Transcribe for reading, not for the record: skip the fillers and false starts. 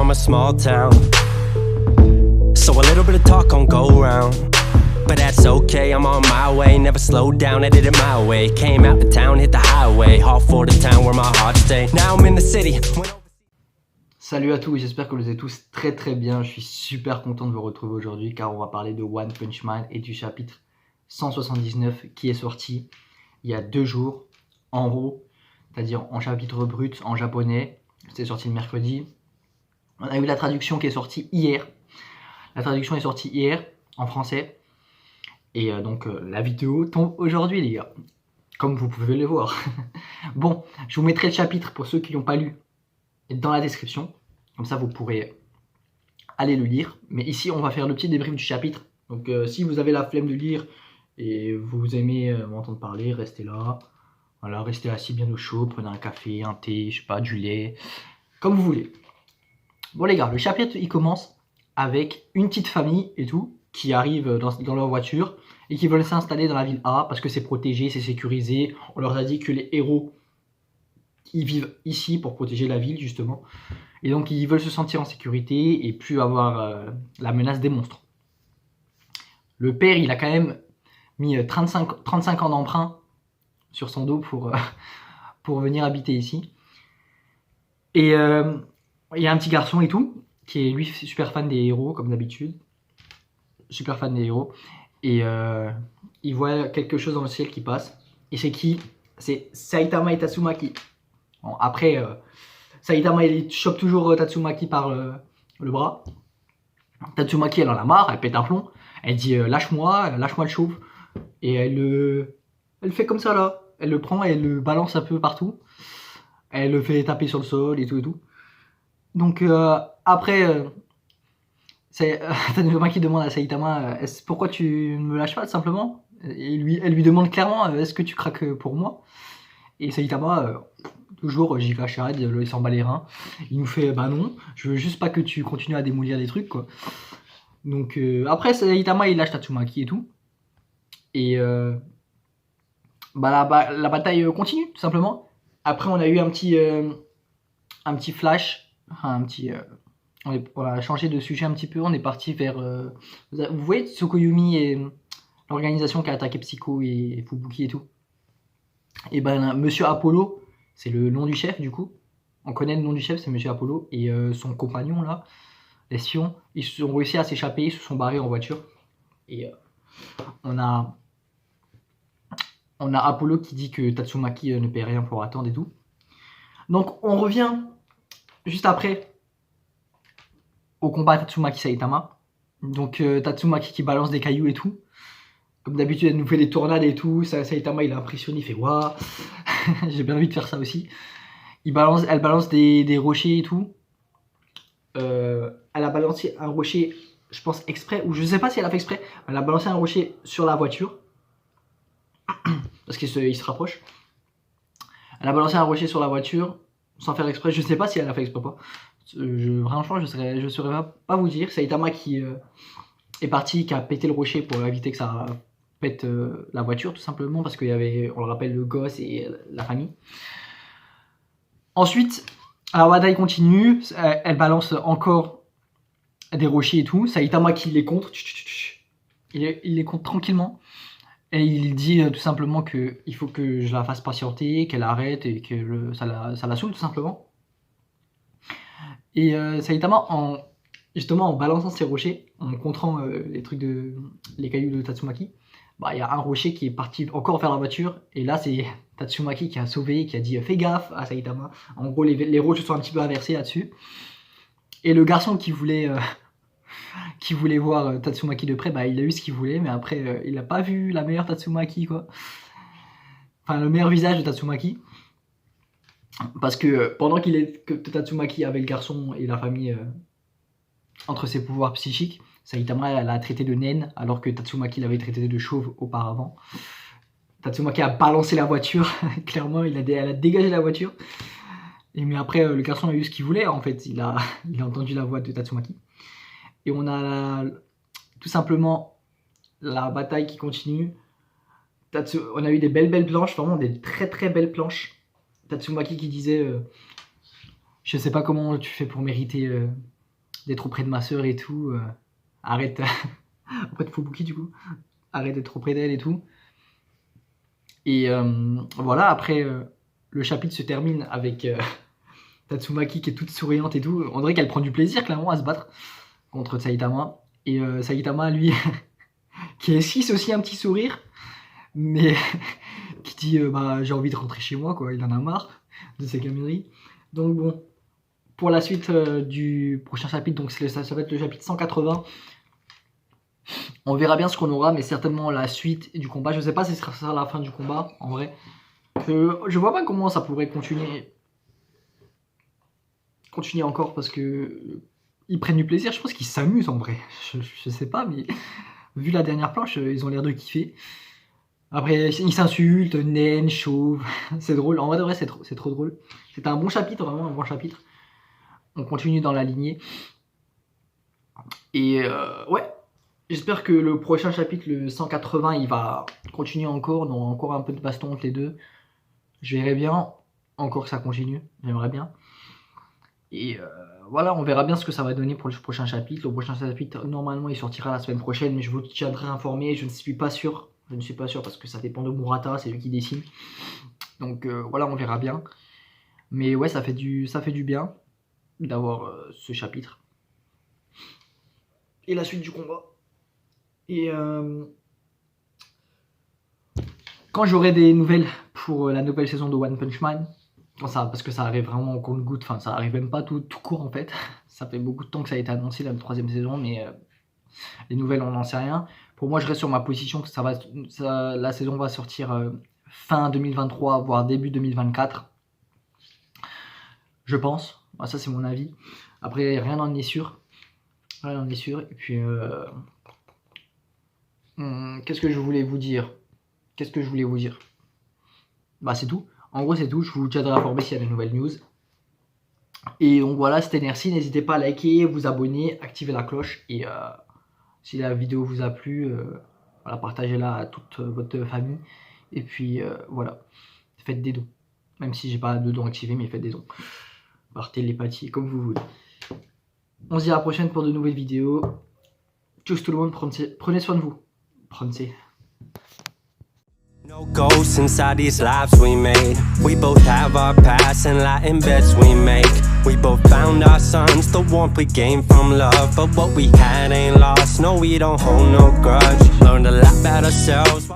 from a small town, so a little bit of talk gon' go round. But that's okay, I'm on my way, never slow down, I did it my way. Came out the town, hit the highway, all for the town where my heart stay. Now I'm in the city. Salut à tous, j'espère que vous êtes tous très bien. Je suis super content de vous retrouver aujourd'hui car on va parler de One Punch Man et du chapitre 179 qui est sorti il y a 2 jours en RAW, c'est-à-dire en chapitre brut en japonais. C'était sorti le mercredi. On a eu la traduction qui est sortie hier. La traduction est sortie hier en français. Et donc la vidéo tombe aujourd'hui les gars, comme vous pouvez le voir. Bon, je vous mettrai le chapitre pour ceux qui n'ont pas lu dans la description. Comme ça vous pourrez aller le lire. Mais ici on va faire le petit débrief du chapitre. Donc si vous avez la flemme de lire et vous aimez m'entendre parler, restez là. Voilà, restez assis bien au chaud, prenez un café, un thé, je sais pas, du lait, comme vous voulez. Bon les gars, le chapitre il commence avec une petite famille et tout qui arrive dans leur voiture et qui veulent s'installer dans la ville A parce que c'est protégé, c'est sécurisé. On leur a dit que les héros ils vivent ici pour protéger la ville justement. Et donc ils veulent se sentir en sécurité et plus avoir la menace des monstres. Le père il a quand même mis 35 ans d'emprunt sur son dos pour venir habiter ici. Et il y a un petit garçon et tout qui est lui super fan des héros comme d'habitude. Super fan des héros. Et il voit quelque chose dans le ciel qui passe. Et c'est qui? C'est Saitama et Tatsumaki. Bon, après, Saitama il chope toujours Tatsumaki par le bras. Tatsumaki elle en a marre, elle pète un plomb. Elle dit lâche-moi le chauve. Et elle fait comme ça là. Elle le prend et elle le balance un peu partout. Elle le fait taper sur le sol et tout et tout. Donc après, Tatsumaki demande à Saitama pourquoi tu ne me lâches pas tout simplement. Et elle lui demande clairement est-ce que tu craques pour moi. Et Saitama toujours giga charade, il s'en bat les reins. Il nous fait bah non, je veux juste pas que tu continues à démolir des trucs quoi. Donc après Saitama il lâche Tatsumaki et tout. Et bah, la bataille continue tout simplement. Après on a eu un petit flash, enfin, un petit on a changé de sujet un petit peu, on est parti vers vous voyez Tsukuyomi et l'organisation qui a attaqué Psycho et Fubuki et tout. Et ben Monsieur Apollo, c'est le nom du chef du coup. On connaît le nom du chef, c'est Monsieur Apollo et son compagnon là, l'espion, ils ont réussi à s'échapper, ils se sont barrés en voiture. Et on a Apollo qui dit que Tatsumaki ne paie rien pour attendre et tout. Donc on revient juste après au combat Tatsumaki-Saitama. Donc Tatsumaki qui balance des cailloux et tout. Comme d'habitude elle nous fait des tornades et tout. Saitama il est impressionné, il fait waouh. J'ai bien envie de faire ça aussi. Elle balance des rochers et tout. Elle a balancé un rocher, je pense exprès, ou je sais pas si elle a fait exprès. Elle a balancé un rocher sur la voiture. Parce qu'il se rapproche. Elle a balancé un rocher sur la voiture sans faire exprès. Je sais pas si elle a fait exprès ou pas. Franchement, je saurais pas vous dire. Saitama qui est parti, qui a pété le rocher pour éviter que ça pète la voiture, tout simplement, parce qu'il y avait, on le rappelle, le gosse et la famille. Ensuite, la bataille continue. Elle balance encore des rochers et tout. Saitama qui les contre. Il les contre tranquillement. Et il dit tout simplement qu'il faut que je la fasse patienter, qu'elle arrête et que ça la saoule tout simplement. Et Saitama, justement en balançant ses rochers, en contrant les cailloux de Tatsumaki, bah, y a un rocher qui est parti encore vers la voiture. Et là c'est Tatsumaki qui a sauvé, qui a dit fais gaffe à Saitama. En gros les rochers sont un petit peu inversés là-dessus. Et le garçon qui voulait voir Tatsumaki de près, bah, il a eu ce qu'il voulait, mais après il n'a pas vu la meilleure Tatsumaki quoi. Enfin le meilleur visage de Tatsumaki. Parce que pendant que Tatsumaki avait le garçon et la famille entre ses pouvoirs psychiques, Saitama elle a traité de naine alors que Tatsumaki l'avait traité de chauve auparavant. Tatsumaki a balancé la voiture, clairement elle a dégagé la voiture. Mais après le garçon a eu ce qu'il voulait en fait, il a entendu la voix de Tatsumaki. Et on a tout simplement la bataille qui continue. On a eu des belles planches, vraiment des très belles planches. Tatsumaki qui disait je sais pas comment tu fais pour mériter d'être auprès de ma soeur et tout. Arrête, auprès de Fubuki du coup. Arrête d'être auprès d'elle et tout. Et voilà, après, le chapitre se termine avec Tatsumaki qui est toute souriante et tout. On dirait qu'elle prend du plaisir clairement à se battre contre Saitama. Et Saitama, lui, qui esquisse aussi un petit sourire, mais qui dit bah, j'ai envie de rentrer chez moi, quoi. Il en a marre de ces conneries. Donc bon, pour la suite du prochain chapitre, donc ça va être le chapitre 180. On verra bien ce qu'on aura, mais certainement la suite du combat. Je sais pas si ce sera la fin du combat, en vrai. Je vois pas comment ça pourrait continuer encore, parce que ils prennent du plaisir. Je pense qu'ils s'amusent en vrai. Je sais pas, mais vu la dernière planche, ils ont l'air de kiffer. Après, ils s'insultent, naine, chauve. C'est drôle. En vrai de vrai, c'est trop drôle. C'était un bon chapitre, vraiment un bon chapitre. On continue dans la lignée. Et ouais. J'espère que le prochain chapitre, le 180, il va continuer encore. Donc encore un peu de baston entre les deux. Je verrai bien. Encore que ça continue. J'aimerais bien. Et voilà, on verra bien ce que ça va donner pour le prochain chapitre. Le prochain chapitre, normalement, il sortira la semaine prochaine. Mais je vous tiendrai informé. Je ne suis pas sûr. Je ne suis pas sûr parce que ça dépend de Murata. C'est lui qui dessine. Donc voilà, on verra bien. Mais ouais, ça fait du bien d'avoir ce chapitre. Et la suite du combat. Et quand j'aurai des nouvelles pour la nouvelle saison de One Punch Man, parce que ça arrive vraiment au compte-gouttes, enfin ça arrive même pas tout court en fait. Ça fait beaucoup de temps que ça a été annoncé la 3e saison, mais les nouvelles on n'en sait rien. Pour moi je reste sur ma position que la saison va sortir fin 2023, voire début 2024. Je pense, ça c'est mon avis. Après rien n'en est sûr. Rien n'en est sûr. Et puis qu'est-ce que je voulais vous dire? Bah c'est tout. En gros c'est tout. Je vous tiendrai informé s'il y a des nouvelles news. Et donc voilà, c'était Nercy. N'hésitez pas à liker, vous abonner, activer la cloche. Et si la vidéo vous a plu, voilà, partagez-la à toute votre famille. Et puis voilà, faites des dons. Même si j'ai pas de dons activés, mais faites des dons. Par télépathie, comme vous voulez. On se dit à la prochaine pour de nouvelles vidéos. Tchuss tout le monde, prenez soin de vous. No ghosts inside these lives we made. We both have our past and Latin bets we make. We both found our sons, the warmth we gained from love. But what we had ain't lost, no we don't hold no grudge. Learned a lot about ourselves.